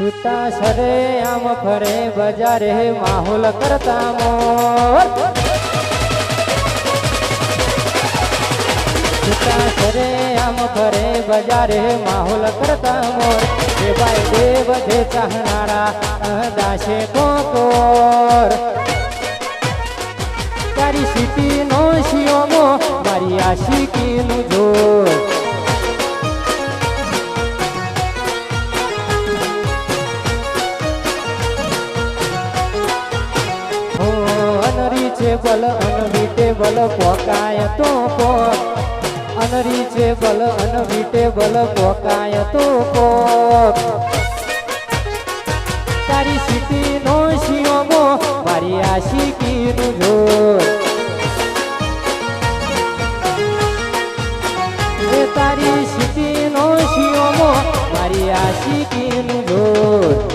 છૂટા સરે આમ ફરે બજારે માહોલ કરતા મોર છૂટા સરે આમ ફરે બજારે માહોલ કરતા મોર દેવાય દેવ જે ચાહનારા દાશે કોકોર તારી સીટી નો શિયોમો મારી આશિકીનું જોર અનરીચેબલ અનબીટેબલ પોકાય તો પોક અનરીચેબલ અનબીટેબલ પોકાય તો પોક તારી સીટી નો શિયોમો મારી આશિક